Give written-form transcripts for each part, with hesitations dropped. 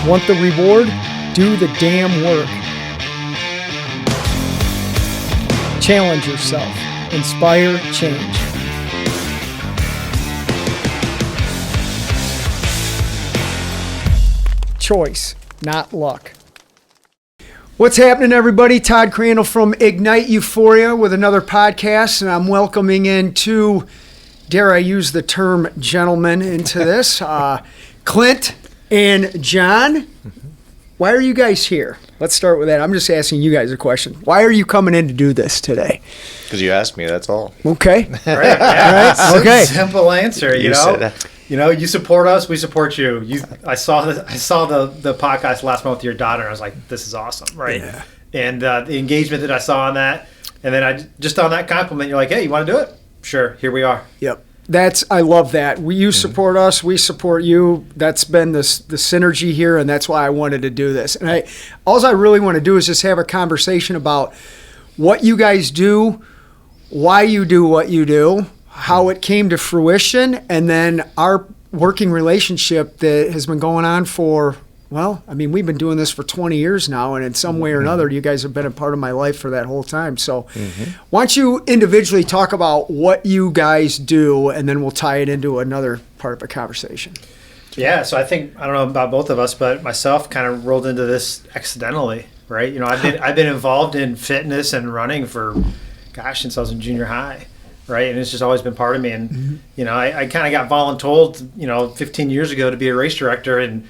Want the reward? Do the damn work. Challenge yourself. Inspire change. Choice, not luck. What's happening, everybody? Todd Crandell from Ignite Euphoria with another podcast, and I'm welcoming in two, dare I use the term gentlemen into this, Clint and Jon. Why are you guys here? Let's start with that. I'm just asking you guys a question. Why are you coming in to do this today? Because you asked me, that's all. Okay. Right, yeah. All right. Okay. Simple answer, you know. You support us, we support you. I saw the podcast last month with your daughter, and I was like, this is awesome, right? Yeah. And the engagement that I saw on that, and then just on that compliment, you're like, hey, you want to do it? Sure, here we are. Yep. I love that. You support us, we support you. That's been the synergy here, and that's why I wanted to do this. And all I really want to do is just have a conversation about what you guys do, why you do what you do, how it came to fruition, and then our working relationship that has been going on for, we've been doing this for 20 years now, and in some way or another, you guys have been a part of my life for that whole time. So why don't you individually talk about what you guys do, and then we'll tie it into another part of the conversation. Yeah, so I think, I don't know about both of us, but myself kind of rolled into this accidentally, right? You know, I've been involved in fitness and running for, since I was in junior high. Right, and it's just always been part of me. And I kind of got voluntold, 15 years ago to be a race director, and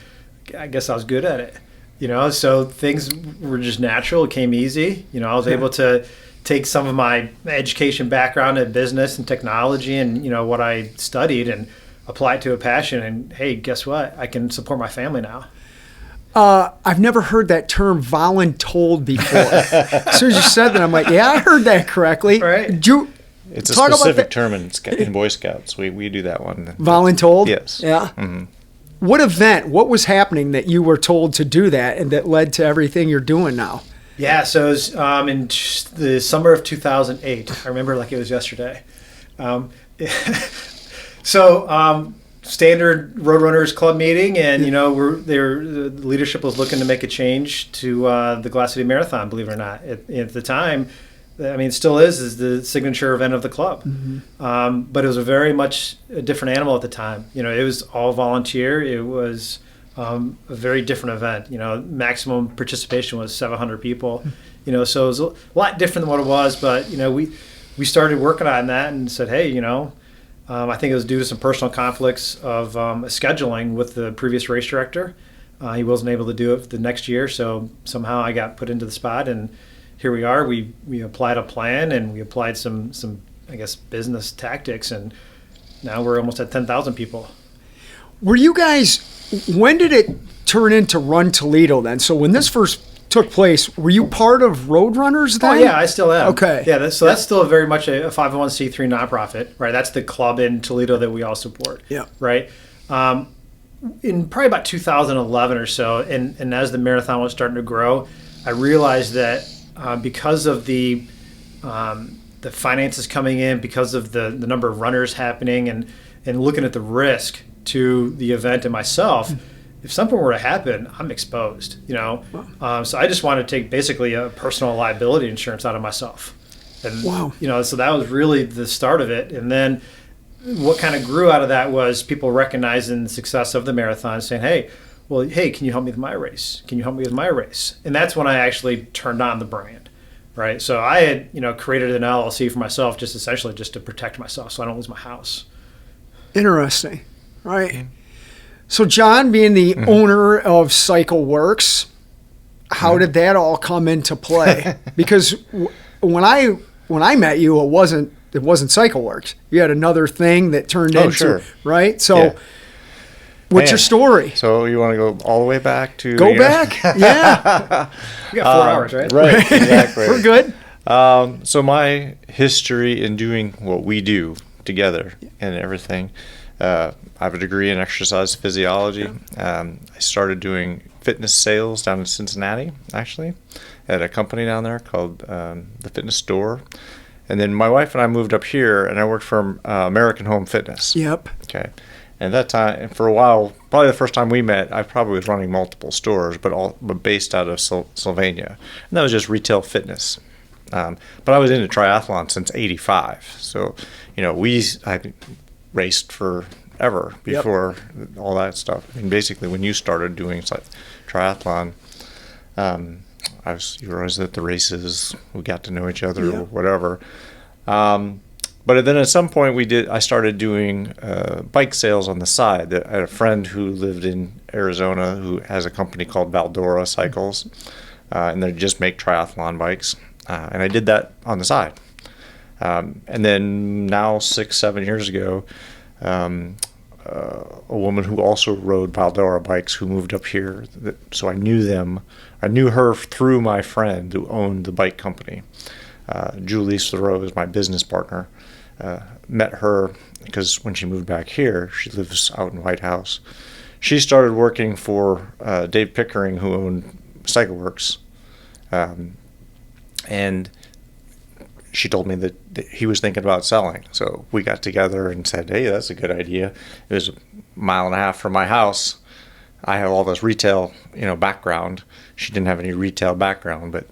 I guess I was good at it. So things were just natural. It came easy. I was able to take some of my education background in business and technology, and what I studied, and apply it to a passion. And hey, guess what? I can support my family now. I've never heard that term voluntold before. As soon as you said that, I'm like, yeah, I heard that correctly. Right. It's a specific term in Boy Scouts. We do that one. Voluntold? Yes. Yeah. Mm-hmm. What was happening that you were told to do that and that led to everything you're doing now? Yeah, so it was in the summer of 2008. I remember like it was yesterday. Standard Roadrunners Club meeting, and the leadership was looking to make a change to the Glass City Marathon, believe it or not. At the time, it still is the signature event of the club. Mm-hmm. But it was a very much a different animal at the time. It was all volunteer. It was a very different event. Maximum participation was 700 people. So it was a lot different than what it was. But, we started working on that and said, hey, I think it was due to some personal conflicts of scheduling with the previous race director. He wasn't able to do it the next year. So somehow I got put into the spot, and here we are. We applied a plan, and we applied some I guess business tactics, and now we're almost at 10,000 people. Were you guys? When did it turn into Run Toledo then? So when this first took place, were you part of Roadrunners then? Oh yeah, I still am. Okay. Yeah, that's still very much a 501c3 nonprofit, right? That's the club in Toledo that we all support. Yeah. Right. In probably about 2011 or so, and as the marathon was starting to grow, I realized that. Because of the finances coming in, because of the number of runners happening, and looking at the risk to the event and myself, if something were to happen, I'm exposed. Wow. So I just wanted to take basically a personal liability insurance out of myself, and wow. So that was really the start of it. And then what kind of grew out of that was people recognizing the success of the marathon, saying, hey, can you help me with my race? Can you help me with my race? And that's when I actually turned on the brand, right? So I had, created an LLC for myself, just essentially just to protect myself so I don't lose my house. Interesting, right? Mm-hmm. So Jon, being the owner of CycleWorks, how did that all come into play? Because when I met you, it wasn't CycleWorks. You had another thing that turned into, sure. Right? So. Yeah. What's your story? So you want to go all the way back to... Go back? Yeah. We got 4 hours, right? Right, exactly. We're good. So my history in doing what we do together and everything, I have a degree in exercise physiology. I started doing fitness sales down in Cincinnati, actually, at a company down there called The Fitness Store. And then my wife and I moved up here, and I worked for American Home Fitness. Yep. Okay. And at that time, for a while, probably the first time we met, I probably was running multiple stores, but based out of Sylvania. And that was just retail fitness. But I was into triathlon since '85. So, I raced forever before all that stuff. And basically, when you started doing triathlon, you were always at the races. We got to know each other, or whatever. But then at some point I started doing bike sales on the side. I had a friend who lived in Arizona who has a company called Valdora Cycles, and they just make triathlon bikes. And I did that on the side. And then now 6-7 years ago, a woman who also rode Valdora Bikes who moved up here, so I knew them. I knew her through my friend who owned the bike company. Julie Thoreau is my business partner. Met her because when she moved back here, she lives out in White House. She started working for Dave Pickering, who owned CycleWorks, and she told me that he was thinking about selling. So we got together and said, "Hey, that's a good idea." It was 1.5 miles from my house. I have all this retail, background. She didn't have any retail background, but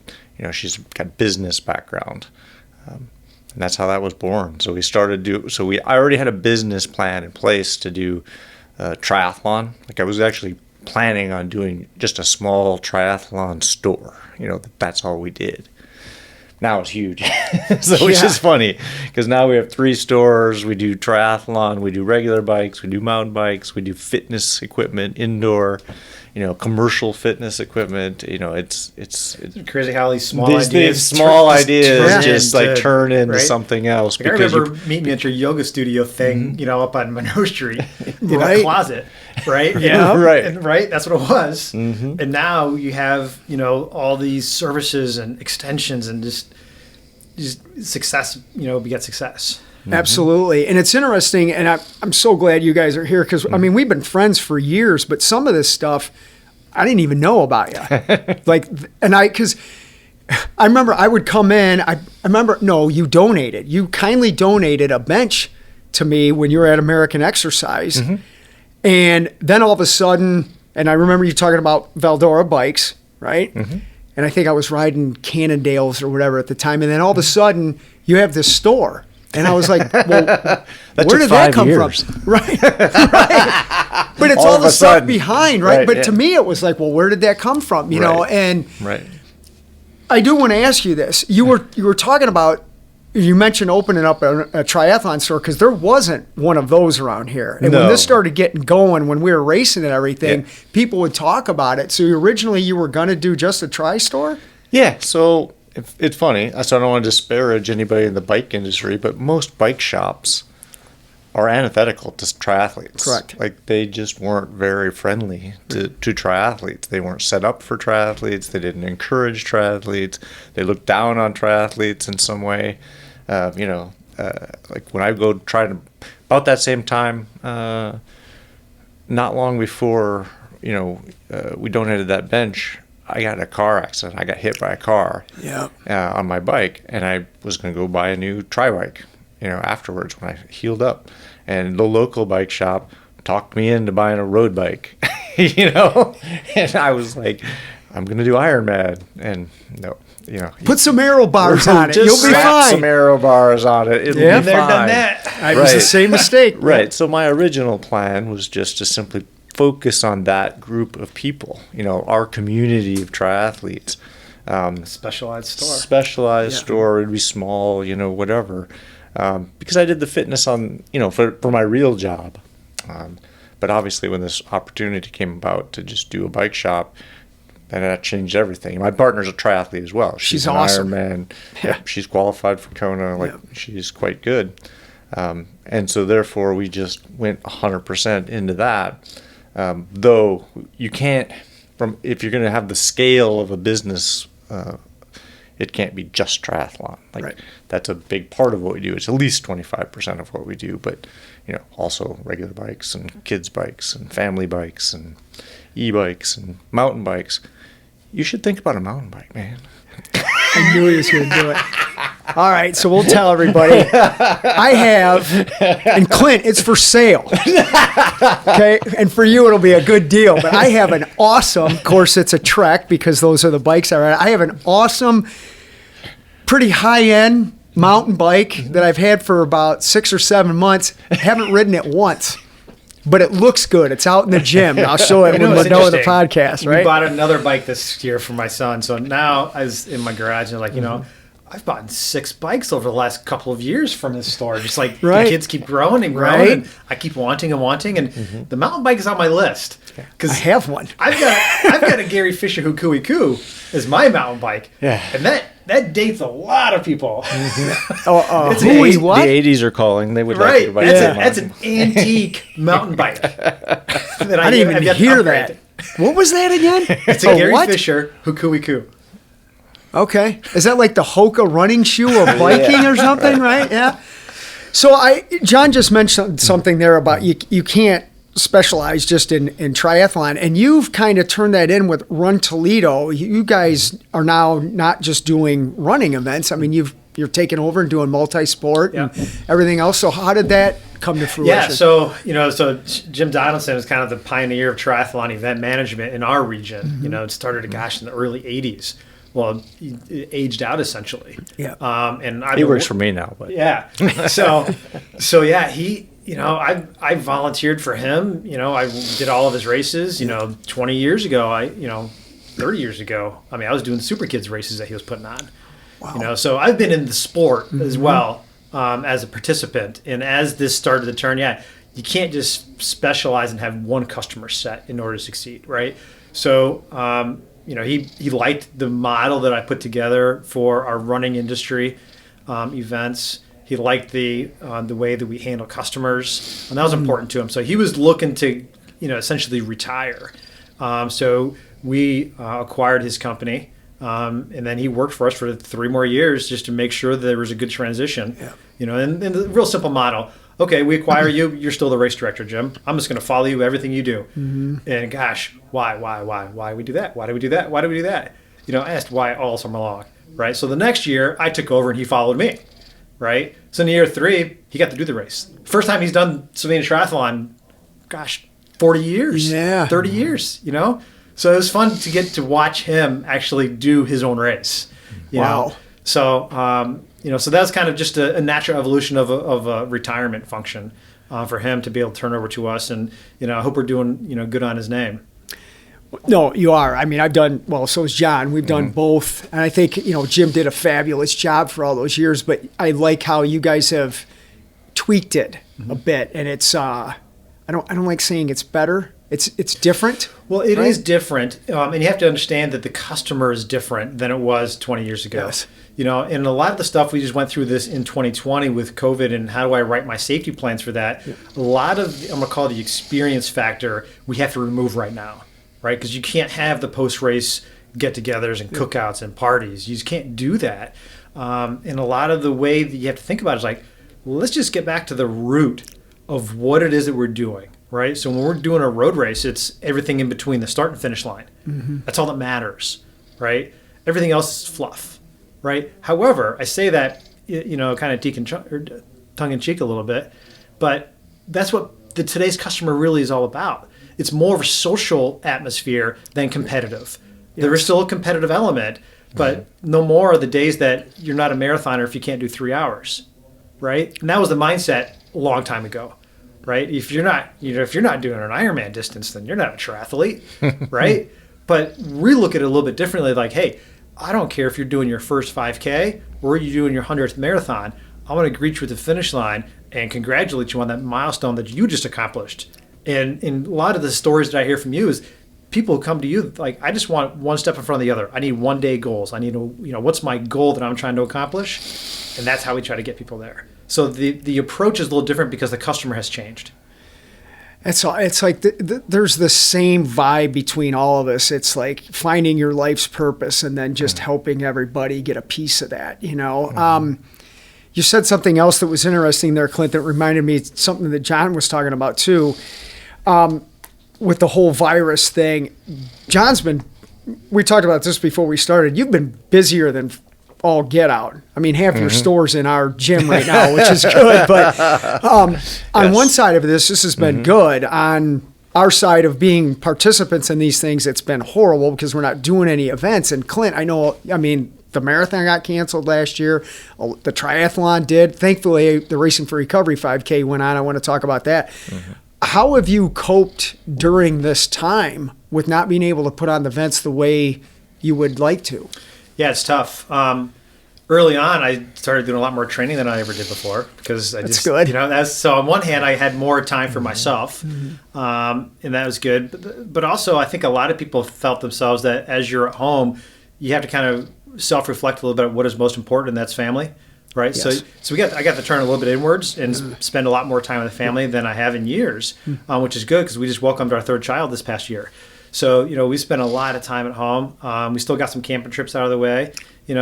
she's got business background. And that's how that was born. So I already had a business plan in place to do triathlon. Like I was actually planning on doing just a small triathlon store. That's all we did. Now it's huge, which is funny because now we have 3 stores. We do triathlon, we do regular bikes, we do mountain bikes, we do fitness equipment, indoor, commercial fitness equipment. It's crazy how these small ideas just turn into something else. Like I remember meeting you at your yoga studio thing, up on Monroe Street in a closet, right? Right. That's what it was. Mm-hmm. And now you have all these services and extensions and just success. Beget success. Mm-hmm. Absolutely. And it's interesting, and I'm so glad you guys are here because, we've been friends for years, but some of this stuff I didn't even know about you. Because I remember I would come in, you donated. You kindly donated a bench to me when you were at American Exercise. Mm-hmm. And then all of a sudden, and I remember you talking about Valdora Bikes, right? Mm-hmm. And I think I was riding Cannondales or whatever at the time. And then all of a sudden, you have this store. And I was like, well, where did that come from? Right. But it's all the stuff behind, right? But to me, it was like, well, where did that come from? You know, and I do want to ask you this. You were talking about, you mentioned opening up a triathlon store because there wasn't one of those around here. And when this started getting going, when we were racing and everything, people would talk about it. So originally you were going to do just a tri store? Yeah. So it's funny. So I don't want to disparage anybody in the bike industry, but most bike shops are antithetical to triathletes. Correct. Like they just weren't very friendly to triathletes. They weren't set up for triathletes. They didn't encourage triathletes. They looked down on triathletes in some way. Like when I go try to, about that same time, not long before, we donated that bench, I got in a car accident. I got hit by a car on my bike, and I was going to go buy a new tri-bike, afterwards when I healed up. And the local bike shop talked me into buying a road bike, and I was like, I'm going to do Ironman. And no. Put some aero bars on it. Just You'll be fine. Some aero bars on it. It'll be fine. Done that. It was the same mistake. Right. So my original plan was just to simply focus on that group of people. Our community of triathletes. Specialized store. Specialized store. It'd be small. Whatever. Because I did the fitness on for my real job. But obviously, when this opportunity came about to just do a bike shop. And that changed everything. My partner's a triathlete as well. She's an awesome. Ironman. Yeah. She's qualified for Kona. She's quite good. And so therefore, we just went 100% into that. Though you can't, if you're going to have the scale of a business, it can't be just triathlon. That's a big part of what we do. It's at least 25% of what we do. But also regular bikes and kids bikes and family bikes and e-bikes and mountain bikes. You should think about a mountain bike, man. I knew he was going to do it. All right, so we'll tell everybody. I have, and Clint, it's for sale. Okay, and for you it'll be a good deal. But I have an awesome, of course it's a Trek because those are the bikes I ride. I have an awesome, pretty high-end mountain bike that I've had for about 6 or 7 months. Haven't ridden it once. But it looks good. It's out in the gym. I'll show it when we're done with the podcast, right? We bought another bike this year for my son. So now I was in my garage and like, I've bought 6 bikes over the last couple of years from this store. Just like the kids keep growing and growing. Right. And I keep wanting and wanting. And the mountain bike is on my list. I have one. I've got a Gary Fisher Hukui Ku as my mountain bike. Yeah. And that dates a lot of people. Hooey, what? The 80s are calling. They would like Right. your bike. That's an antique mountain bike. That I didn't even I've got to hear upgrade. that. What was that again? It's a Gary Fisher Hukui Ku. Okay. Is that like the Hoka running shoe of biking or something, right? Yeah. So John just mentioned something there about you can't specialize just in triathlon, and you've kind of turned that in with Run Toledo. You guys are now not just doing running events. I mean, you're taking over and doing multi-sport and everything else. So how did that come to fruition? Yeah, so Jim Donaldson is kind of the pioneer of triathlon event management in our region. It started, in the early '80s. Well, he aged out essentially. Yeah. And He works for me now, but yeah. So yeah, he. I volunteered for him. I did all of his races. 20 years ago, 30 years ago. I mean, I was doing Super Kids races that he was putting on. Wow. So I've been in the sport as well as a participant. And as this started to turn, you can't just specialize and have one customer set in order to succeed, right? So, he liked the model that I put together for our running industry events. He liked the way that we handle customers, and that was important to him. So he was looking to, essentially retire. So we acquired his company, and then he worked for us for 3 more years just to make sure that there was a good transition. Yeah. And the real simple model. Okay, we acquire you. You're still the race director, Jim. I'm just going to follow you everything you do. Mm-hmm. And gosh, why do we do that? Why do we do that? Why do we do that? I asked why all summer long, right? So the next year I took over and he followed me. Right. So in year 3, he got to do the race. First time he's done Slovenia Triathlon, 40 years, 30 years, So it was fun to get to watch him actually do his own race. You know? So, so that's kind of just a natural evolution of a retirement function for him to be able to turn over to us. And, I hope we're doing, good on his name. No, you are. I mean, I've done, so is John. We've done both. And I think, Jim did a fabulous job for all those years, but I like how you guys have tweaked it a bit. And it's, I don't like saying it's better. It's different. Well, it is different. And you have to understand that the customer is different than it was 20 years ago. Yes. And a lot of the stuff we just went through this in 2020 with COVID and how do I write my safety plans for that, a lot of, I'm going to call it the experience factor, we have to remove right now. Right, because you can't have the post-race get-togethers and cookouts and parties. You just can't do that. And a lot of the way that you have to think about it is like, well, let's just get back to the root of what it is that we're doing, right? So when we're doing a road race, it's everything in between the start and finish line. Mm-hmm. That's all that matters, right? Everything else is fluff, right? However, I say that, kind of tongue-in-cheek a little bit, but that's what today's customer really is all about. It's more of a social atmosphere than competitive. Yes. There is still a competitive element, but no more are the days that you're not a marathoner if you can't do 3 hours, right? And that was the mindset a long time ago, right? If you're not doing an Ironman distance, then you're not a triathlete, right? But we look at it a little bit differently. Like, hey, I don't care if you're doing your first 5K or you're doing your 100th marathon. I want to greet you at the finish line and congratulate you on that milestone that you just accomplished. And in a lot of the stories that I hear from you is people come to you like, I just want one step in front of the other. I need 1 day goals. I need what's my goal that I'm trying to accomplish? And that's how we try to get people there. So the approach is a little different because the customer has changed. It's like there's the same vibe between all of us. It's like finding your life's purpose and then just helping everybody get a piece of that, You said something else that was interesting there, Clint, that reminded me something that John was talking about too. With the whole virus thing, we talked about this before we started. You've been busier than all get out. I mean, half your store's in our gym right now, which is good. But on one side of this has been good. On our side of being participants in these things, it's been horrible because we're not doing any events. And Clint, the marathon got canceled last year. The triathlon did. Thankfully, the Racing for Recovery 5K went on. I want to talk about that. How have you coped during this time with not being able to put on the events the way you would like to? Yeah, it's tough. Early on, I started doing a lot more training than I ever did before because That's good. So on one hand, I had more time for myself, and that was good. But also, I think a lot of people felt themselves that as you're at home, you have to kind of self-reflect a little bit on what is most important, and that's family. Right. Yes. So I got to turn a little bit inwards and spend a lot more time with the family than I have in years, which is good because we just welcomed our third child this past year. So, we spent a lot of time at home. We still got some camping trips out of the way,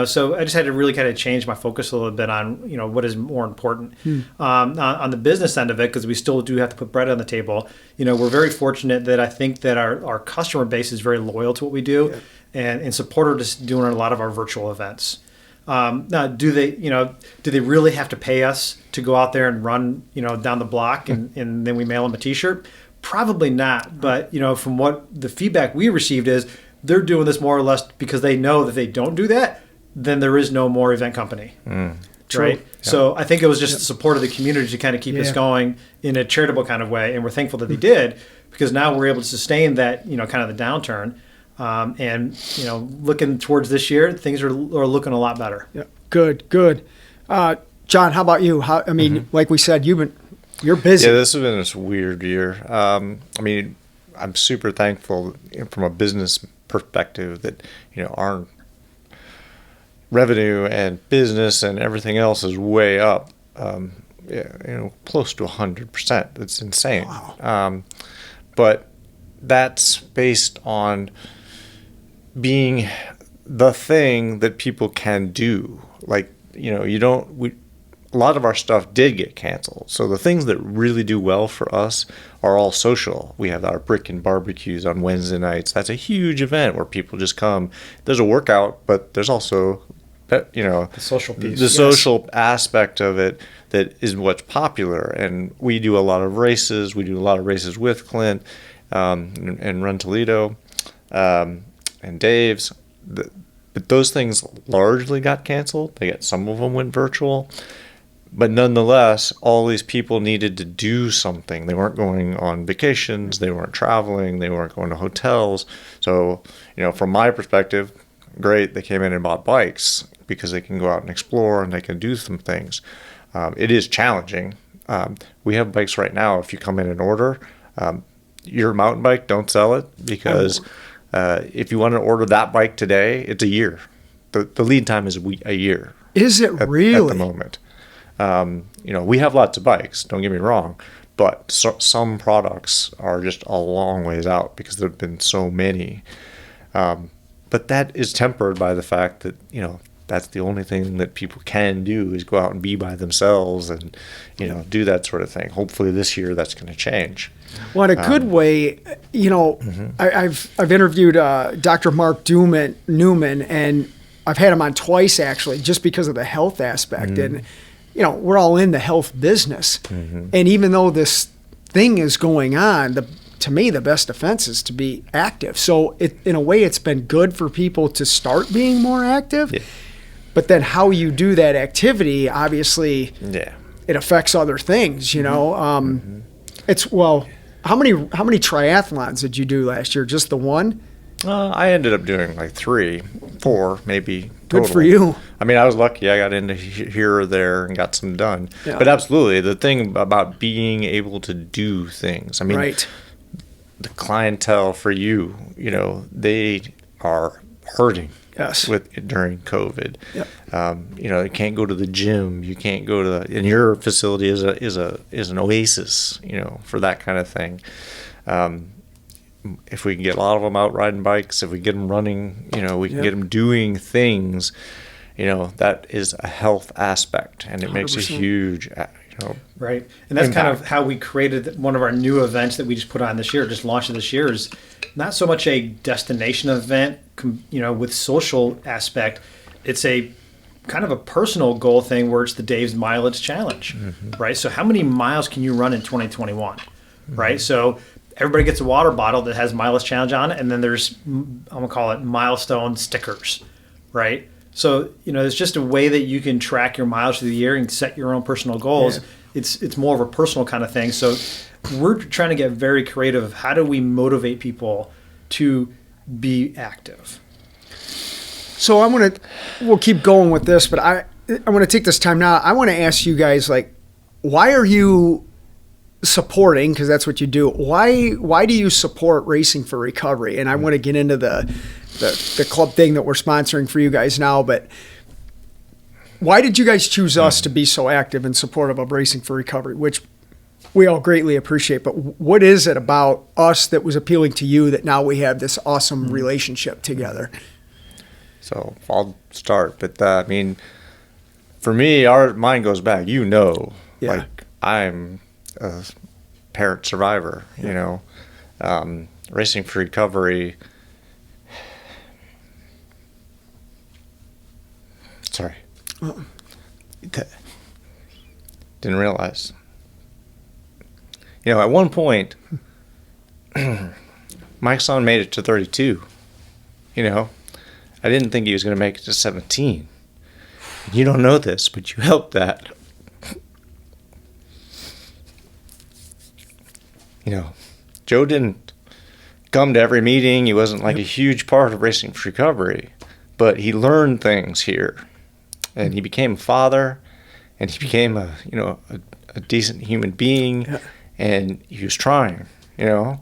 so I just had to really kind of change my focus a little bit on, what is more important. On the business end of it, because we still do have to put bread on the table, we're very fortunate that I think that our customer base is very loyal to what we do and supportive of doing a lot of our virtual events. Now, do they really have to pay us to go out there and run, down the block and then we mail them a T-shirt? Probably not. But, from what the feedback we received is they're doing this more or less because they know that if they don't do that, then there is no more event company. Right? Yeah. So I think it was just the support of the community to kind of keep us going in a charitable kind of way. And we're thankful that they did because now we're able to sustain that, kind of the downturn. And looking towards this year, things are looking a lot better. Yeah, good. John, how about you? Like we said, you're busy. Yeah, this has been this weird year. I'm super thankful from a business perspective that our revenue and business and everything else is way up. Close to 100%. It's insane. Wow. But that's based on being the thing that people can do. Like, a lot of our stuff did get canceled. So the things that really do well for us are all social. We have our brick and barbecues on Wednesday nights. That's a huge event where people just come. There's a workout, but there's also, the social piece. The social aspect of it that is what's popular. And we do a lot of races. We do a lot of races with Clint and run Toledo and Dave's. But those things largely got canceled. Some of them went virtual. But nonetheless, all these people needed to do something. They weren't going on vacations. They weren't traveling. They weren't going to hotels. So, from my perspective, great. They came in and bought bikes because they can go out and explore and they can do some things. It is challenging. We have bikes right now. If you come in and order, your mountain bike, don't sell it because if you want to order that bike today, it's a year. The lead time is a year. Is it really? At the moment. We have lots of bikes, don't get me wrong, but some products are just a long ways out because there have been so many. But that is tempered by the fact that, that's the only thing that people can do is go out and be by themselves and, do that sort of thing. Hopefully this year that's going to change. Well, in a good way, I've interviewed Dr. Mark Newman, and I've had him on twice actually, just because of the health aspect. And we're all in the health business. And even though this thing is going on, to me, the best defense is to be active. So in a way, it's been good for people to start being more active. Yeah. But then how you do that activity, obviously, it affects other things, how many triathlons did you do last year? Just the one? I ended up doing like 3, 4, maybe total. Good for you. I was lucky. I got into here or there and got some done. Yeah. But absolutely, the thing about being able to do things. Right. The clientele for you, they are hurting. Yes. During COVID. Yep. You can't go to the gym. You can't go to and your facility is an oasis, for that kind of thing. If we can get a lot of them out riding bikes, if we get them running, we can get them doing things, that is a health aspect, and it 100%. Makes a huge, right. And that's impact. Kind of how we created one of our new events that we just put on this year, just launched this year, is not so much a destination event, with social aspect. It's a kind of a personal goal thing where it's the Dave's Mileage Challenge, right? So how many miles can you run in 2021, right? So everybody gets a water bottle that has Mileage Challenge on it, and then there's, I'm going to call it milestone stickers, right? So, it's just a way that you can track your miles through the year and set your own personal goals. Yeah. It's more of a personal kind of thing. So we're trying to get very creative of how do we motivate people to be active. So we'll keep going with this, but I want to take this time now. I want to ask you guys, like, why are you supporting, because that's what you do, why do you support Racing for Recovery? And I want to get into the club thing that we're sponsoring for you guys now, but why did you guys choose us to be so active and supportive of Racing for Recovery, which we all greatly appreciate, but what is it about us that was appealing to you that now we have this awesome relationship together? So I'll start, but for me, mine goes back. Like I'm a parent survivor. Racing for Recovery. Sorry, didn't realize. At one point, Mike's son made it to 32. I didn't think he was going to make it to 17. You don't know this, but you helped that. Joe didn't come to every meeting. He wasn't like a huge part of Racing for Recovery, but he learned things here, and he became a father, and he became a decent human being, and he was trying. Fentanyl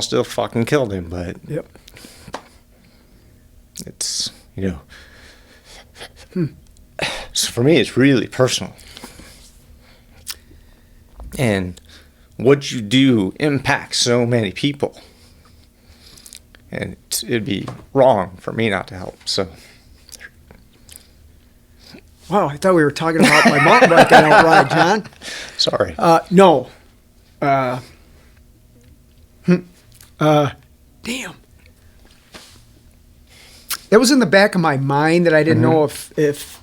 still fucking killed him, but it's so for me it's really personal, and what you do impacts so many people, and it'd be wrong for me not to help. So wow, I thought we were talking about my mountain bike ride, John. Sorry. No. Damn. That was in the back of my mind that I didn't know if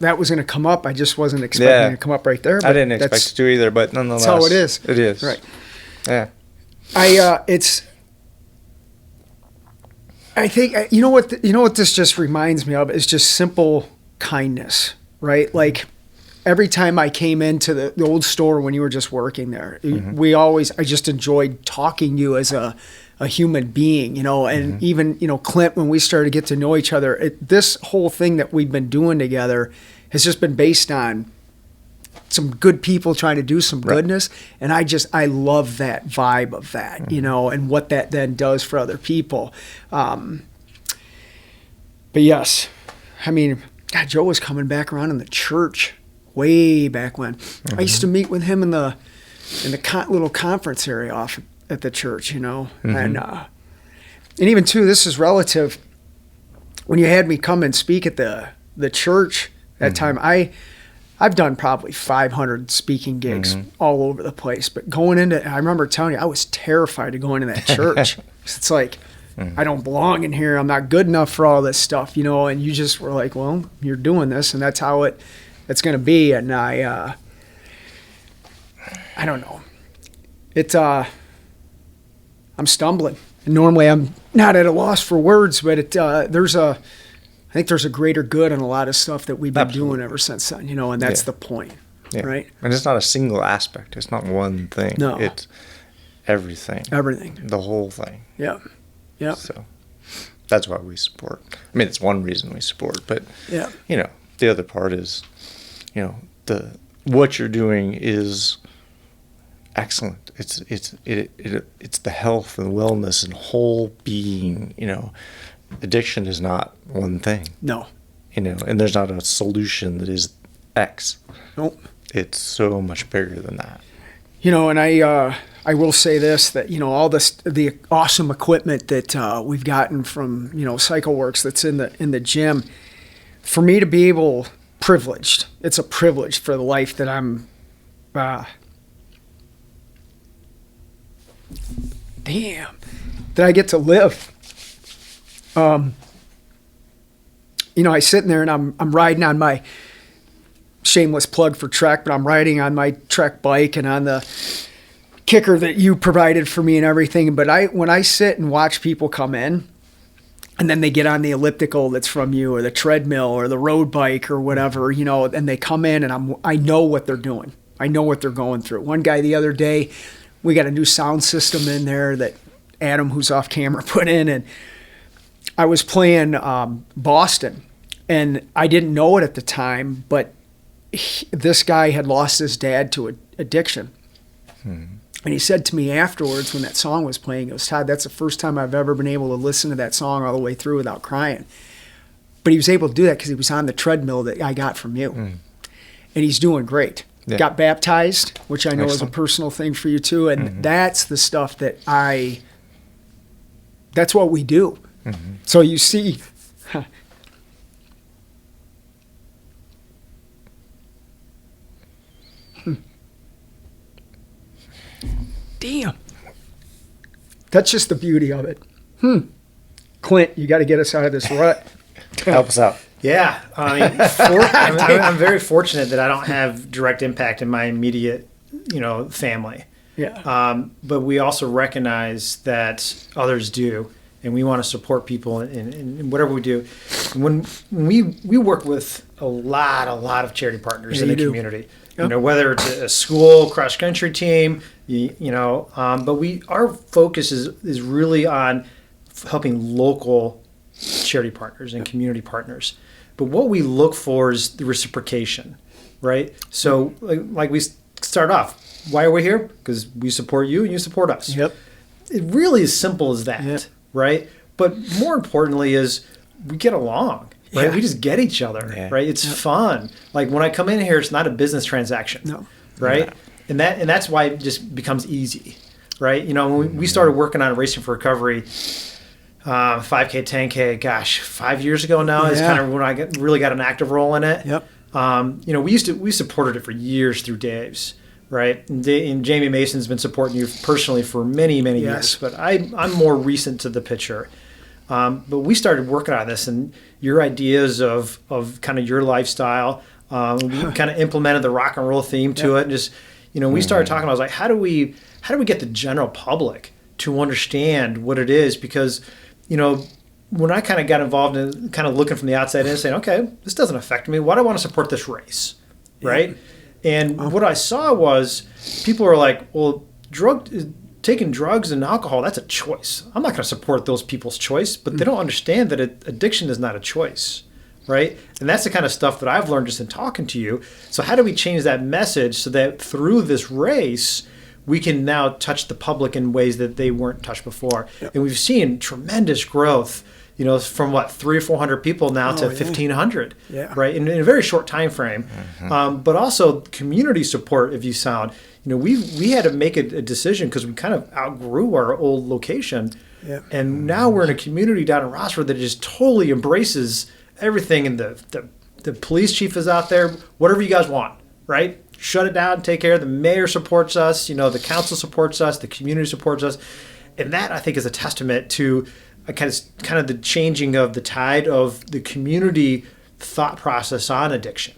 that was going to come up. I just wasn't expecting it to come up right there. I didn't expect it to either, but nonetheless. That's how it is. It is. Right. Yeah. I think, you know what this just reminds me of is just simple kindness, right? Like every time I came into the old store when you were just working there, I just enjoyed talking to you as a human being, and even, Clint, when we started to get to know each other, this whole thing that we've been doing together has just been based on some good people trying to do some goodness. And I love that vibe of that, and what that then does for other people. But yes, God, Joe was coming back around in the church way back when. I used to meet with him in the little conference area off at the church, and even too, this is relative. When you had me come and speak at the church that time, I've done probably 500 speaking gigs all over the place, but I remember telling you, I was terrified of going to that church. It's like, I don't belong in here. I'm not good enough for all this stuff, and you just were like, well, you're doing this, and that's how it's going to be. And I don't know. I'm stumbling. And normally I'm not at a loss for words, but I think there's a greater good in a lot of stuff that we've been doing ever since then, and that's the point, right? And it's not a single aspect. It's not one thing. No. It's everything. Everything. The whole thing. Yeah. Yeah. So that's why we support. It's one reason we support, but the other part is, what you're doing is excellent. It's the health and wellness and whole being. Addiction is not one thing. No. And there's not a solution that is X. Nope. It's so much bigger than that. And I will say this, that, all the awesome equipment that we've gotten from, CycleWorks that's in the gym, for me to be privileged. It's a privilege for the life that I'm, that I get to live. I sit in there and I'm riding on my, shameless plug for Trek, but I'm riding on my Trek bike and on the kicker that you provided for me and everything. But when I sit and watch people come in and then they get on the elliptical that's from you or the treadmill or the road bike or whatever, and they come in and I know what they're doing. I know what they're going through. One guy the other day, we got a new sound system in there that Adam, who's off camera, put in, and I was playing Boston, and I didn't know it at the time, but this guy had lost his dad to addiction. And he said to me afterwards when that song was playing, he goes, Todd, that's the first time I've ever been able to listen to that song all the way through without crying. But he was able to do that because he was on the treadmill that I got from you. And he's doing great. Yeah. Got baptized, which I know is a personal thing for you too. And that's the stuff that that's what we do. So you see, damn. That's just the beauty of it. Clint, you got to get us out of this rut. Help us out. Yeah. I'm very fortunate that I don't have direct impact in my immediate, family. Yeah. But we also recognize that others do, and we want to support people in whatever we do. When we work with a lot of charity partners in the community. Yep. Whether it's a school cross country team, but our focus is really on helping local charity partners and community partners. But what we look for is the reciprocation, right? So like we start off, why are we here? Because we support you and you support us. Yep. It really is simple as that, right? But more importantly is we get along. Right, we just get each other. Right, it's fun. Like when I come in here, it's not a business transaction. No, right, and that's why it just becomes easy. Right, when we started working on Racing for Recovery, 5K, 10K. Gosh, 5 years ago now is kind of when I really got an active role in it. Yep. We supported it for years through Dave's. Right, and Jamie Mason's been supporting you personally for many years, but I'm more recent to the picture. But we started working on this, and your ideas of kind of your lifestyle, we kind of implemented the rock and roll theme to it, and just we started talking. I was like, how do we get the general public to understand what it is? Because when I kind of got involved in kind of looking from the outside in and saying, okay, this doesn't affect me. Why do I want to support this race, right? And what I saw was people were like, well, taking drugs and alcohol, that's a choice. I'm not going to support those people's choice, but they don't understand that addiction is not a choice, right? And that's the kind of stuff that I've learned just in talking to you. So how do we change that message so that through this race, we can now touch the public in ways that they weren't touched before? Yep. And we've seen tremendous growth, from 300 or 400 people now to 1,500, right? In a very short time frame. But also community support, if you sound. We had to make a decision because we kind of outgrew our old location. Yep. And now we're in a community down in Rossford that just totally embraces everything. And the police chief is out there, whatever you guys want, right? Shut it down, take care. The mayor supports us, the council supports us, the community supports us. And that, I think, is a testament to kind of the changing of the tide of the community thought process on addiction,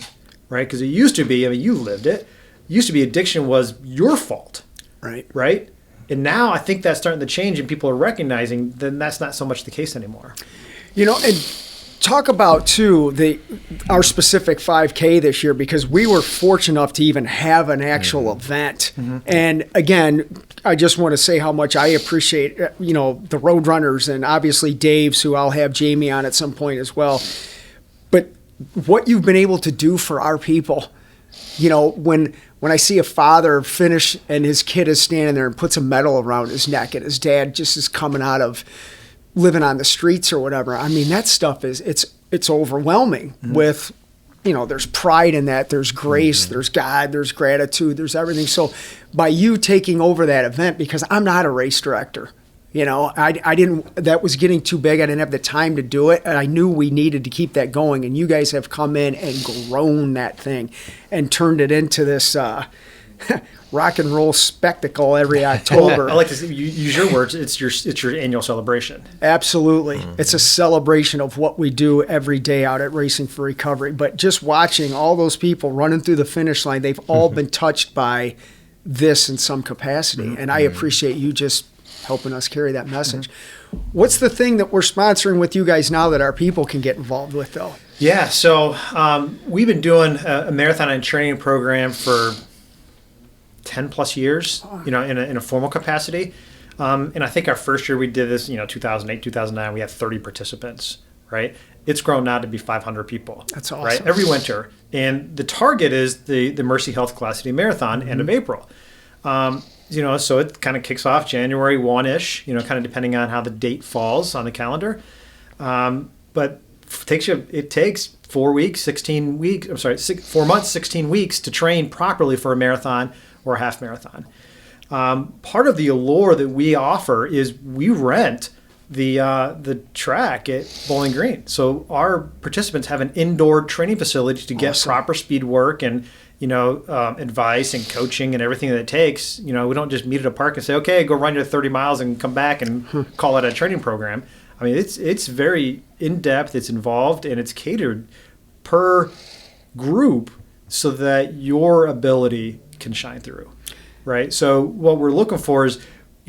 right? Because it used to be, you lived it. Used to be addiction was your fault, right? And now I think that's starting to change, and people are recognizing that that's not so much the case anymore. And talk about too our specific 5K this year, because we were fortunate enough to even have an actual event. And again, I just want to say how much I appreciate the road runners and obviously Dave's, who I'll have Jamie on at some point as well. But what you've been able to do for our people. When I see a father finish and his kid is standing there and puts a medal around his neck and his dad just is coming out of living on the streets or whatever, that stuff it's overwhelming with, there's pride in that, there's grace, there's God, there's gratitude, there's everything. So by you taking over that event, because I'm not a race director, I didn't, that was getting too big. I didn't have the time to do it. And I knew we needed to keep that going. And you guys have come in and grown that thing and turned it into this, rock and roll spectacle every October. I like to use your words. It's your annual celebration. Absolutely. It's a celebration of what we do every day out at Racing for Recovery. But just watching all those people running through the finish line, they've all been touched by this in some capacity. And I appreciate you just helping us carry that message. What's the thing that we're sponsoring with you guys now that our people can get involved with, though? Yeah, so we've been doing a marathon and training program for 10 plus years, in a formal capacity. And I think our first year we did this, 2008, 2009, we had 30 participants, right? It's grown now to be 500 people. That's awesome. Right? Every winter. And the target is the Mercy Health Class City Marathon, end of April. So it kind of kicks off January 1-ish, kind of depending on how the date falls on the calendar. But it takes 4 weeks, 16 weeks, 4 months, 16 weeks to train properly for a marathon or a half marathon. Part of the allure that we offer is we rent the track at Bowling Green. So our participants have an indoor training facility to get proper speed work and advice and coaching and everything that it takes. We don't just meet at a park and say, okay, go run your 30 miles and come back and call it a training program. I mean, it's very in-depth, it's involved, and it's catered per group so that your ability can shine through, right? So what we're looking for is,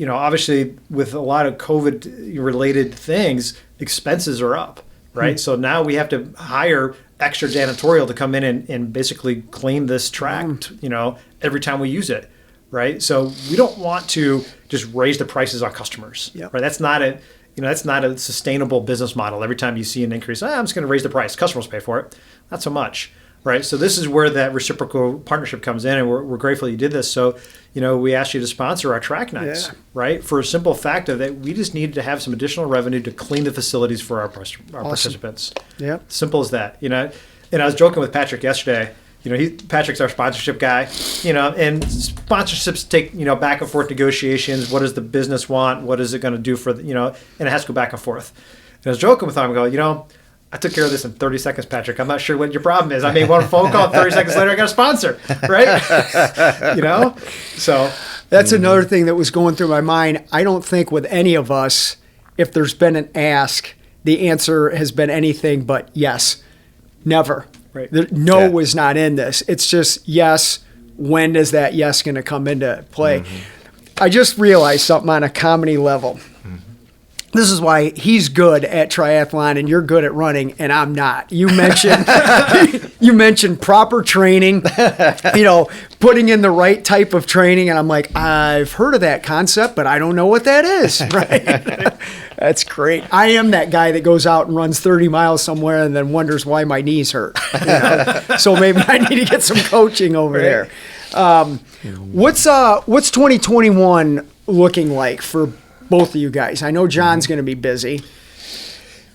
obviously with a lot of COVID-related things, expenses are up, right? So now we have to hire extra janitorial to come in and basically clean this track, every time we use it, right? So we don't want to just raise the prices on customers, right? That's not a sustainable business model. Every time you see an increase, I'm just going to raise the price. Customers pay for it. Not so much, right? So this is where that reciprocal partnership comes in, and we're grateful you did this. So, we asked you to sponsor our track nights, right? For a simple fact of that we just needed to have some additional revenue to clean the facilities for our participants. Yeah, simple as that. And I was joking with Patrick yesterday. Patrick's our sponsorship guy, and sponsorships take, back and forth negotiations. What does the business want? What is it going to do for, and it has to go back and forth. And I was joking with him. I go, I took care of this in 30 seconds, Patrick. I'm not sure what your problem is. I made one phone call, 30 seconds later, I got a sponsor, right? So that's another thing that was going through my mind. I don't think with any of us, if there's been an ask, the answer has been anything but yes, never. Right. No was not in this. It's just yes. When is that yes going to come into play? I just realized something on a comedy level. This is why he's good at triathlon and you're good at running and I'm not. You mentioned proper training, putting in the right type of training, and I'm like, I've heard of that concept, but I don't know what that is. Right? That's great. I am that guy that goes out and runs 30 miles somewhere and then wonders why my knees hurt. So maybe I need to get some coaching over there. What's 2021 looking like for both of you guys? I know John's going to be busy.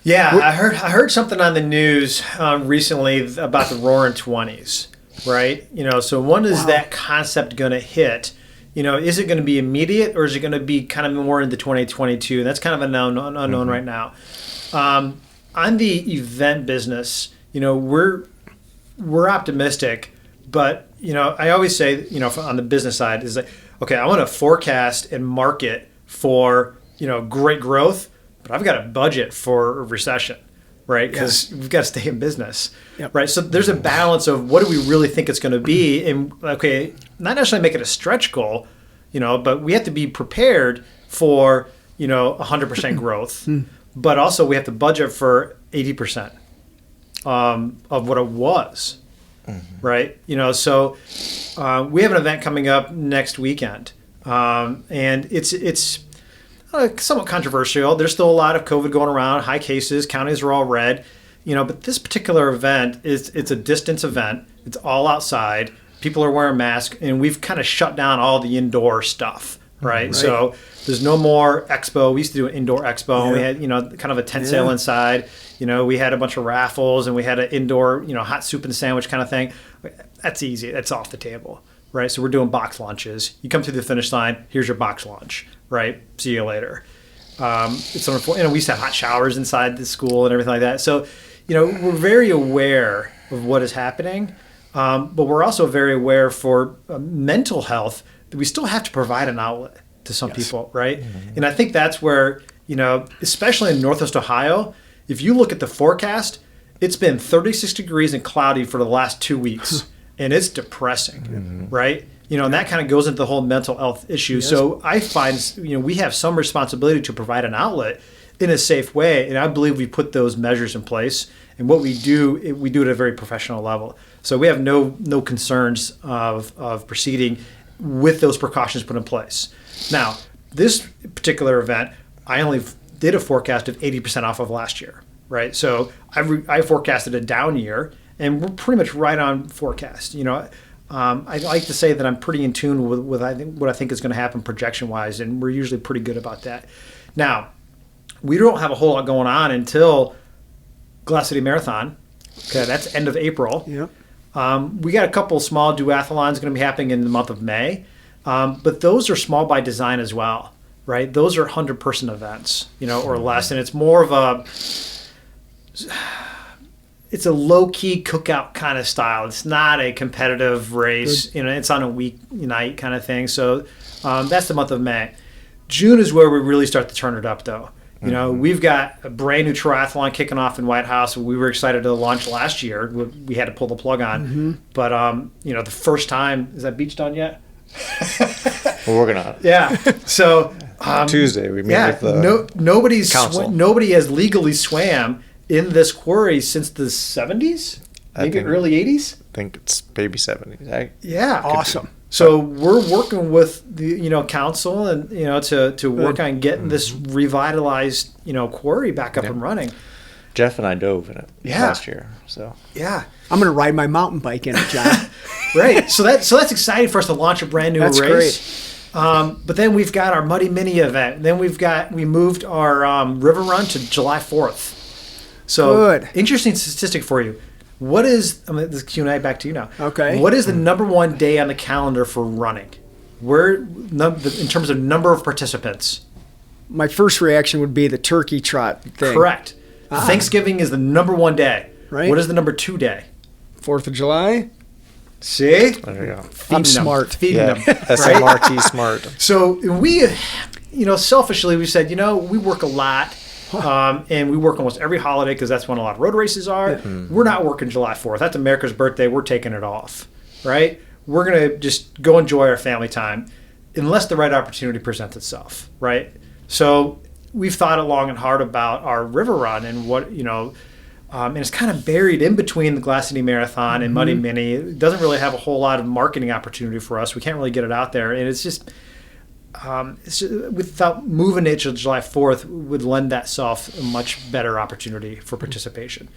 Yeah, I heard something on the news recently about the Roaring 20s, right? So when is that concept going to hit? Is it going to be immediate or is it going to be kind of more into 2022? And that's kind of unknown right now. On the event business, we're optimistic, but I always say, on the business side is like, okay, I want to forecast and market for great growth, but I've got a budget for a recession, right? Because we've got to stay in business, right? So there's a balance of what do we really think it's going to be, and okay, not necessarily make it a stretch goal, but we have to be prepared for 100% growth, but also we have to budget for 80% of what it was, right? So we have an event coming up next weekend. And it's somewhat controversial. There's still a lot of COVID going around, high cases, counties are all red, but this particular event it's a distance event. It's all outside. People are wearing masks, and we've kind of shut down all the indoor stuff, right? So there's no more expo. We used to do an indoor expo. And we had, kind of a tent sale inside. We had a bunch of raffles, and we had an indoor, hot soup and sandwich kind of thing. That's easy. That's off the table. Right, so we're doing box launches. You come through the finish line. Here's your box launch. Right, see you later. It's we used to have hot showers inside the school and everything like that. So, we're very aware of what is happening, But we're also very aware for mental health that we still have to provide an outlet to some people, right? And I think that's where, especially in Northwest Ohio, if you look at the forecast, it's been 36 degrees and cloudy for the last 2 weeks, and it's depressing, right? And that kind of goes into the whole mental health issue. Yes. So I find, we have some responsibility to provide an outlet in a safe way, and I believe we put those measures in place. And what we do it at a very professional level. So we have no concerns of proceeding with those precautions put in place. Now, this particular event, I only did a forecast of 80% off of last year, right? So I forecasted a down year, and we're pretty much right on forecast. I like to say that I'm pretty in tune with what I think is going to happen projection-wise, and we're usually pretty good about that. Now, we don't have a whole lot going on until Glass City Marathon. Okay, that's end of April. Yep. We got a couple small duathlons going to be happening in the month of May, but those are small by design as well, right? Those are 100-person events, or less, and it's more of it's a low-key cookout kind of style. It's not a competitive race. Good. It's on a weeknight kind of thing. So that's the month of May. June is where we really start to turn it up, though. We've got a brand new triathlon kicking off in White House. We were excited to launch last year. We had to pull the plug on. But, the first time, is that beach done yet? We're working on it. Yeah. So Tuesday, we meet with the council. Nobody has legally swam in this quarry since the 70s? Maybe early 80s? I think it's maybe 70s. Yeah. Awesome. So we're working with the council and to work on getting this revitalized quarry back up and running. Jeff and I dove in it last year. So yeah, I'm going to ride my mountain bike in it, John. Right. So that's exciting for us to launch a brand new race. That's great. But then we've got our Muddy Mini event. Then we moved our river run to July 4th. So good. Interesting statistic for you. What is, this Q&A back to you now. Okay. What is the number one day on the calendar for running? In terms of number of participants? My first reaction would be the turkey trot thing. Correct. Thanksgiving is the number one day. Right. What is the number 2 day? 4th of July. See? There you go. I'm smart. Feeding them. SMRT smart. So we, selfishly, we said, we work a lot. And we work almost every holiday because that's when a lot of road races are. Yeah. We're not working July 4th. That's America's birthday. We're taking it off, right? We're going to just go enjoy our family time unless the right opportunity presents itself, right? So we've thought long and hard about our river run and what, and it's kind of buried in between the Glass City Marathon and Muddy Mini. It doesn't really have a whole lot of marketing opportunity for us. We can't really get it out there. And it's just... without moving it to July 4th would lend that self a much better opportunity for participation.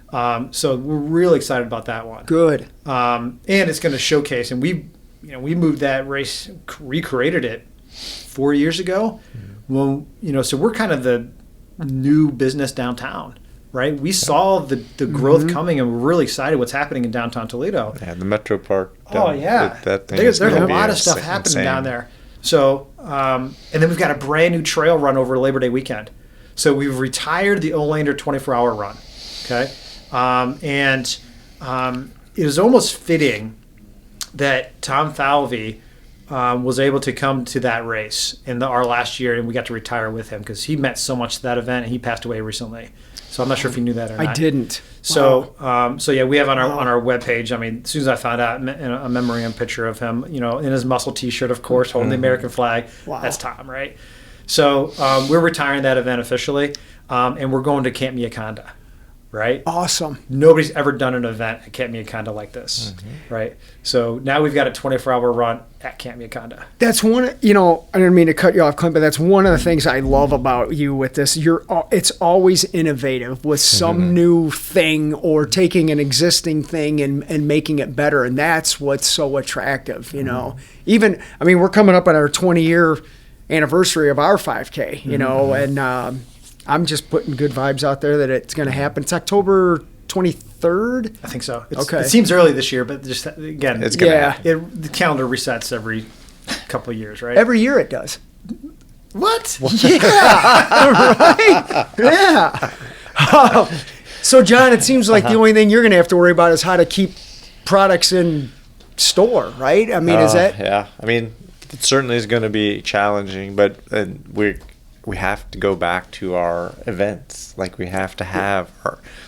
So we're really excited about that one. Good. And it's going to showcase, and we moved that race, recreated it 4 years ago. Well, so we're kind of the new business downtown, right? We saw the growth coming, and we're really excited what's happening in downtown Toledo. Yeah, the Metro Park. That thing there's a lot of stuff happening down there. So, and then we've got a brand new trail run over Labor Day weekend. So we've retired the Olander 24-hour run, okay? And it was almost fitting that Tom Falvey was able to come to that race in our last year, and we got to retire with him because he meant so much to that event, and he passed away recently. So I'm not sure if you knew that or not. I didn't. So, yeah, we have on our webpage. As soon as I found out, a memoriam picture of him, in his muscle T-shirt, of course, holding the American flag. Wow. That's Tom, right? So we're retiring that event officially, and we're going to Camp Miaconda, right? Awesome. Nobody's ever done an event at Camp Miaconda like this, right? So now we've got a 24-hour run at Camp Miaconda. That's one, I didn't mean to cut you off, Clint, but that's one of the things I love about you with this. It's always innovative with some new thing or taking an existing thing and making it better. And that's what's so attractive, Even, we're coming up on our 20-year anniversary of our 5K, and I'm just putting good vibes out there that it's going to happen. It's October 23rd. I think so. Okay. It seems early this year, but just again, it's going to happen. The calendar resets every couple of years, right? Every year it does. What? Yeah. Right? Yeah. So, John, it seems like the only thing you're going to have to worry about is how to keep products in store, right? I mean, is that Yeah, I mean, it certainly is going to be challenging, but we have to go back to our events. Like, we have to have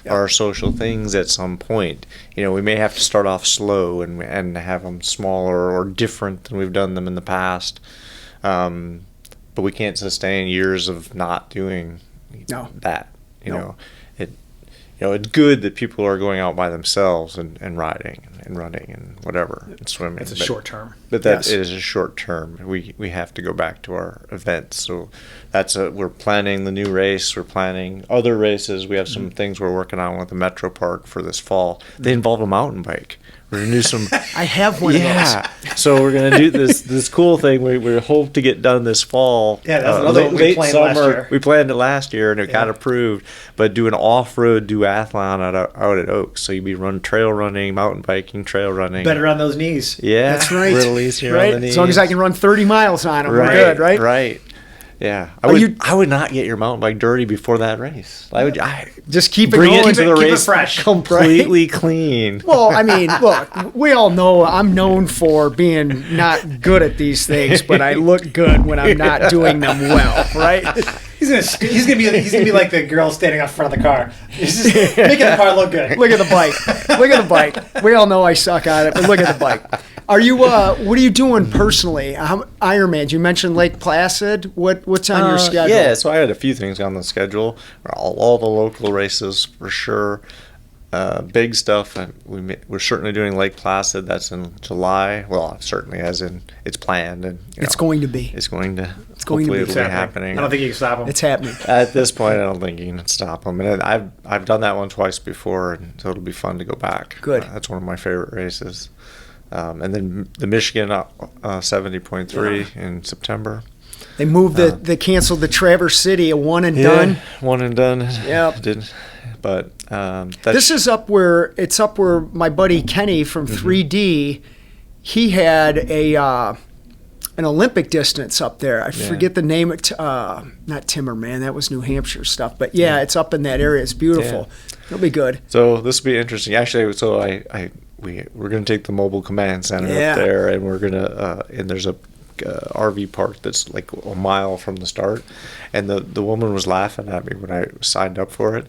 our social things at some point. You know, we may have to start off slow and have them smaller or different than we've done them in the past. But we can't sustain years of not doing that. You know, it's good that people are going out by themselves and riding and running and whatever and swimming. It's a short term. But that is a short term. We have to go back to our events. So we're planning the new race. We're planning other races. We have some things we're working on with the Metro Park for this fall. They involve a mountain bike. We're gonna do some. I have one of those. So we're gonna do this cool thing. We hope to get done this fall. Yeah, that's another one we planned last year. We planned it last year and it got approved. But do an off-road duathlon out at Oaks. So you'd be trail running, mountain biking, trail running. Better on those knees. Yeah, that's right. A little easier on the knees. As long as I can run 30 miles on them, we're good, right? Right. Yeah, I would not get your mountain bike dirty before that race. I just keep it bring going, it to the keep it race fresh, completely clean. Well, I mean, look, we all know I'm known for being not good at these things, but I look good when I'm not doing them well, right? He's gonna be like the girl standing out front of the car. He's just making the car look good. Look at the bike. Look at the bike. We all know I suck at it, but look at the bike. Are you? What are you doing personally? Ironman. You mentioned Lake Placid. What's on your schedule? Yeah, so I had a few things on the schedule. All the local races for sure. Big stuff. We're certainly doing Lake Placid. That's in July. Well, certainly, as in it's planned and it's going to be. It's going to. It's going to be. It'll be happening. I don't think you can stop them. It's happening. At this point, I don't think you can stop them. And I've done that one twice before, and so it'll be fun to go back. Good. That's one of my favorite races. And then the Michigan 70.3 in September. They moved they canceled the Traverse City, a one and done. One and done. Yep. But this is up where my buddy Kenny from 3D, he had an Olympic distance up there. I forget the name. Not Timmerman. That was New Hampshire stuff. But it's up in that area. It's beautiful. Yeah. It'll be good. So this will be interesting. Actually, so we're going to take the mobile command center up there, and we're going to and there's a RV park that's like a mile from the start. And the woman was laughing at me when I signed up for it.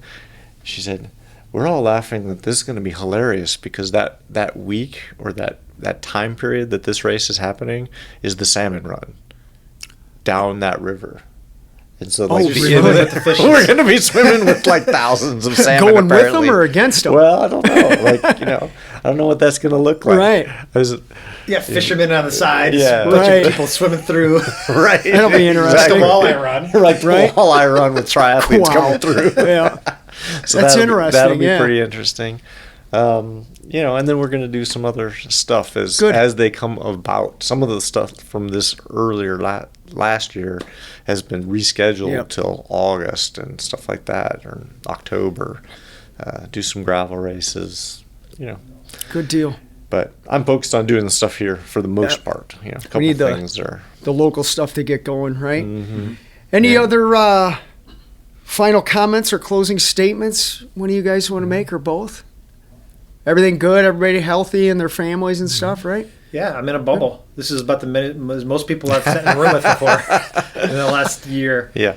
She said, "We're all laughing that this is going to be hilarious because that week or that time period that this race is happening is the salmon run down that river." And so, like, we're going to be swimming with like thousands of salmon. Going apparently. with them or against them? Well, I don't know. Like, I don't know what that's going to look like. Right. Fishermen on the sides. Yeah. A bunch of people swimming through. Right. That'll be interesting. The walleye run. Like the walleye run with triathletes coming through. Yeah. So that's interesting. That'll be pretty interesting. And then we're going to do some other stuff as they come about. Some of the stuff from this earlier last year has been rescheduled till August and stuff like that, or October. Do some gravel races, Good deal. But I'm focused on doing the stuff here for the most part. A couple need things the local stuff to get going, right? Mm-hmm. Any other final comments or closing statements one of you guys want to make, or both? Everything good? Everybody healthy and their families and stuff, right? Yeah, I'm in a bubble. This is about the minute most people I've sat in a room with before in the last year. Yeah.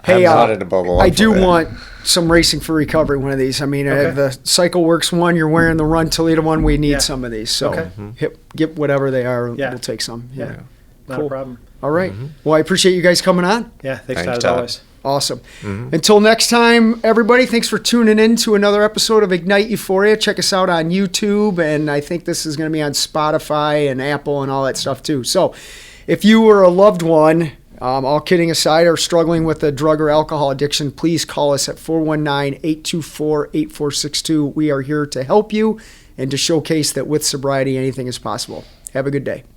Hey, I'm not in a bubble. I do want some Racing for Recovery one of these. I mean, I have the Cycle Works one. You're wearing the Run Toledo one. We need some of these. So get whatever they are. We'll take some. Yeah. Not a problem. All right. Well, I appreciate you guys coming on. Yeah, thanks Todd, as always. Awesome. Until next time, everybody, thanks for tuning in to another episode of Ignite Euphoria. Check us out on YouTube, and I think this is going to be on Spotify and Apple and all that stuff too. So if you or a loved one, all kidding aside, are struggling with a drug or alcohol addiction, please call us at 419-824-8462. We are here to help you and to showcase that with sobriety, anything is possible. Have a good day.